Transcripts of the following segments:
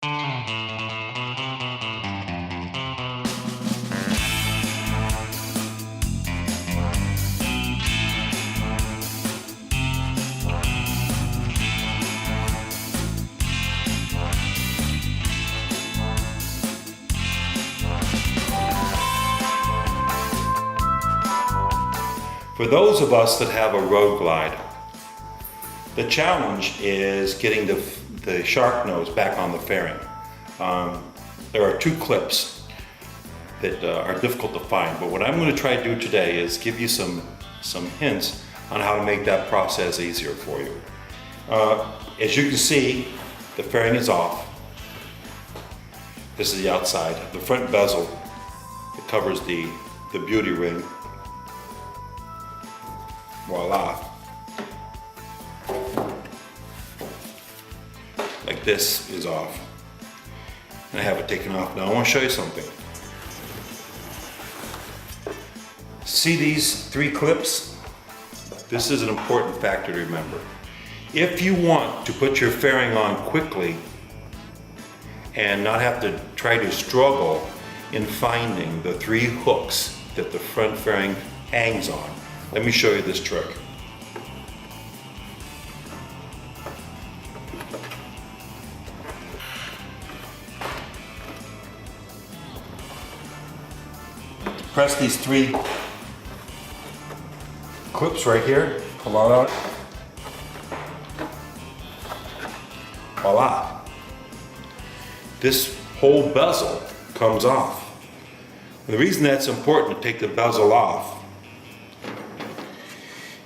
For those of us that have a road glide, the challenge is getting the shark nose back on the fairing. There are two clips that are difficult to find, but what I'm going to try to do today is give you some hints on how to make that process easier for you. As you can see, the fairing is off. This is the outside. The front bezel, it covers the beauty ring. Voila. Like this is off. And I have it taken off. Now I want to show you something. See these three clips? This is an important factor to remember. If you want to put your fairing on quickly and not have to try to struggle in finding the three hooks that the front fairing hangs on, let me show you this trick. Press these three clips right here, pull it out. Voila. This whole bezel comes off. And the reason that's important to take the bezel off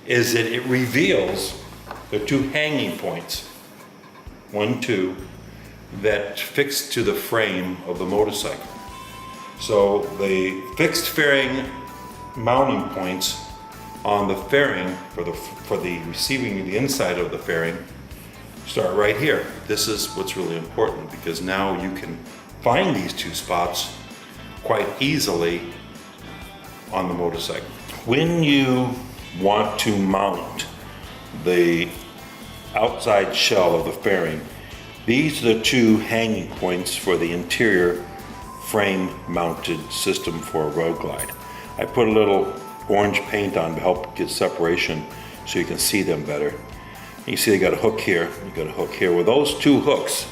is that it reveals the two hanging points, 1, 2, that fix to the frame of the motorcycle. So the fixed fairing mounting points on the fairing for the receiving the inside of the fairing start right here. This is what's really important because now you can find these two spots quite easily on the motorcycle. When you want to mount the outside shell of the fairing, these are the two hanging points for the interior frame mounted system for a road glide. I put a little orange paint on to help get separation so you can see them better. You see they got a hook here, you got a hook here. Well, those two hooks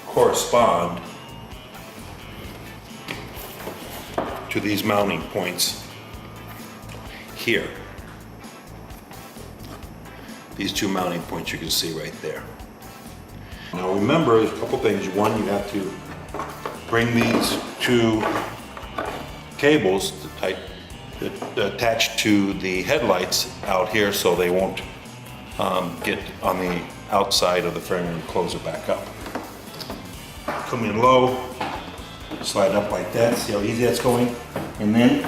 correspond to these mounting points here. These two mounting points you can see right there. Now remember, there's a couple things. One, you have to bring these two cables that attach to the headlights out here so they won't get on the outside of the frame and close it back up. Come in low, slide up like that, see how easy that's going, and then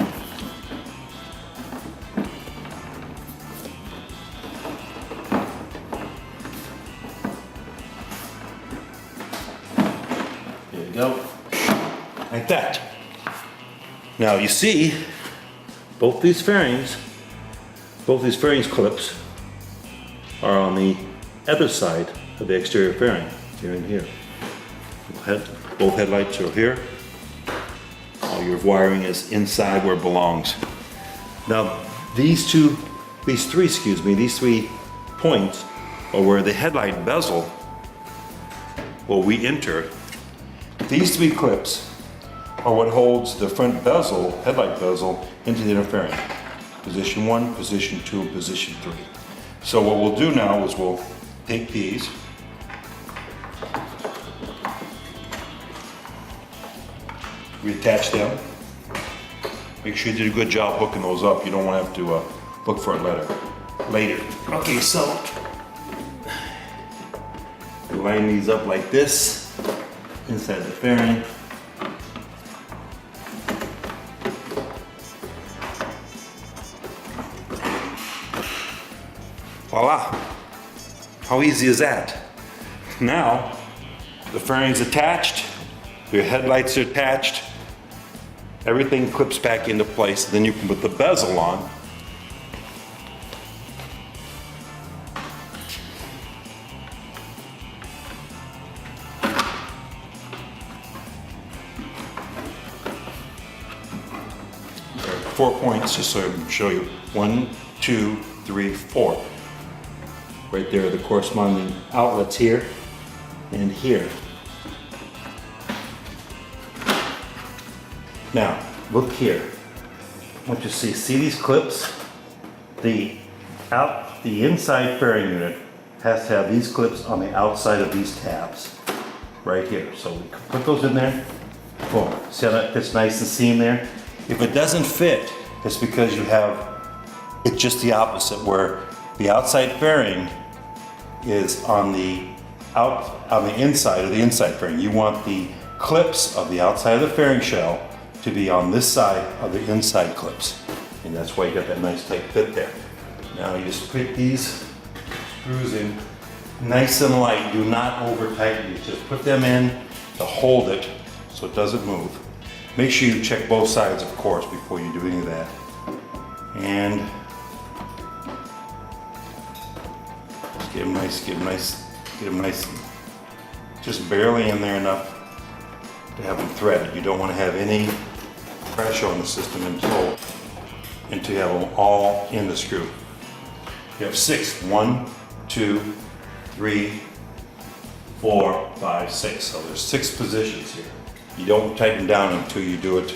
there you go, like that. Now you see both these fairings clips are on the other side of the exterior fairing, here and here. Both headlights are here. All your wiring is inside where it belongs. Now these three points are where the headlight bezel will re-enter. These three clips are what holds the front bezel, headlight bezel, into the inner fairing. Position 1, position 2, and position 3. So what we'll do now is we'll take these, reattach them. Make sure you did a good job hooking those up. You don't want to have to look for it later. Okay, so we line these up like this inside the fairing. Voila! How easy is that? Now, the fairing's attached, your headlights are attached, everything clips back into place, then you can put the bezel on. 4 points just so I can show you. 1, 2, 3, 4. Right there are the corresponding outlets here and here. Now, look here. What you see these clips? The inside fairing unit has to have these clips on the outside of these tabs. Right here. So we put those in there. Boom. See how that fits nice and seam there? If it doesn't fit, it's because you have, it's just the opposite, where the outside fairing is on the inside of the inside fairing. You want the clips of the outside of the fairing shell to be on this side of the inside clips. And that's why you got that nice tight fit there. Now you just put these screws in nice and light. Do not over tighten. You just put them in to hold it so it doesn't move. Make sure you check both sides, of course, before you do any of that. And get them nice, just barely in there enough to have them threaded. You don't want to have any pressure on the system until you have them all in the screw. You have 6. 1, 2, 3, 4, 5, 6. So there's 6 positions here. You don't tighten down until you do it.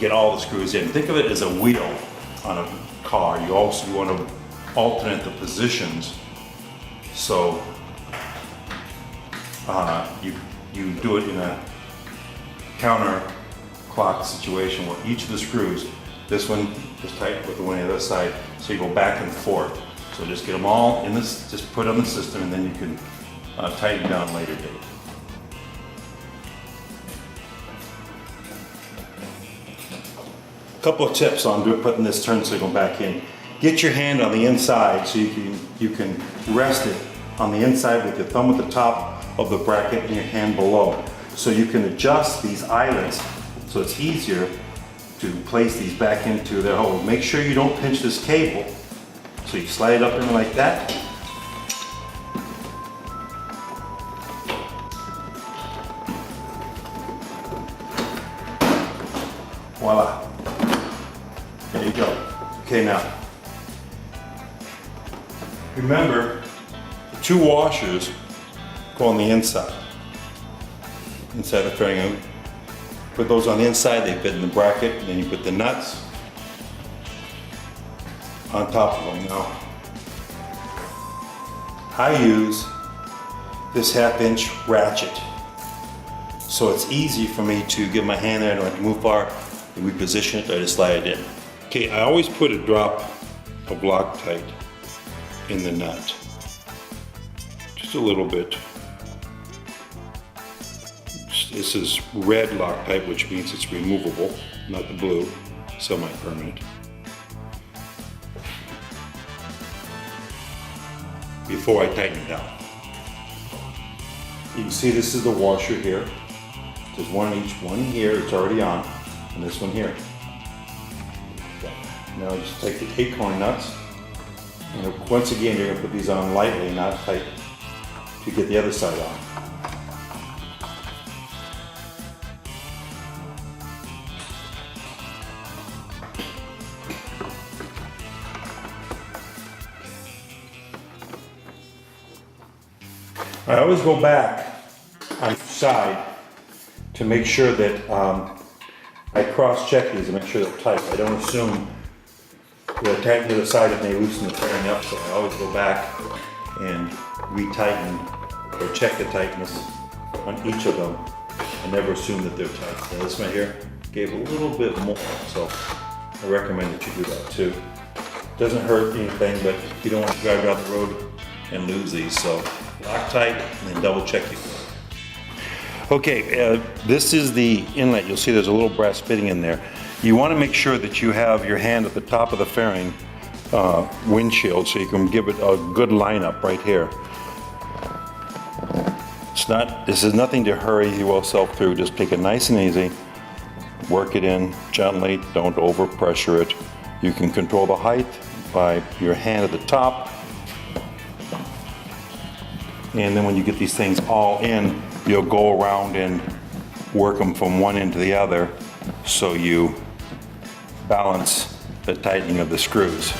Get all the screws in. Think of it as a wheel on a car. You also want to alternate the positions. So you do it in a counterclock situation where each of the screws, this one is tight with the one on the other side, so you go back and forth. So just get them all in this, just put on the system, and then you can tighten down later date. A couple of tips on putting this turn signal back in. Get your hand on the inside so you can rest it on the inside with your thumb at the top of the bracket and your hand below. So you can adjust these eyelets so it's easier to place these back into their hole. Make sure you don't pinch this cable. So you slide it up in like that. Voila. There you go. Okay, now, remember, the 2 washers go on the inside the fairing. Put those on the inside, they fit in the bracket, and then you put the nuts on top of them. Now, I use this 1/2-inch ratchet, so it's easy for me to get my hand there. I don't have to move far and reposition it. I just slide it in. Okay, I always put a drop of Loctite in the nut, just a little bit. This is red Loctite, which means it's removable, not the blue, semi-permanent. Before I tighten it down. You can see this is the washer here. There's one each, one here, it's already on, and this one here. Now just take the acorn nuts, and once again you're going to put these on lightly, not tight, to get the other side on. I always go back on each side to make sure that I cross-check these and make sure they're tight. I don't assume they're tight to the other side and they loosen the fairing up, so I always go back and re-tighten or check the tightness on each of them. I never assume that they're tight. Now this one here gave a little bit more, so I recommend that you do that too. Doesn't hurt anything, but you don't want to drive down the road and lose these, so Loctite and then double check it. Okay, this is the inlet. You'll see there's a little brass fitting in there. You want to make sure that you have your hand at the top of the fairing windshield so you can give it a good lineup right here. This is nothing to hurry yourself through. Just take it nice and easy. Work it in gently. Don't over pressure it. You can control the height by your hand at the top. And then when you get these things all in, you'll go around and work them from one end to the other so you balance the tightening of the screws.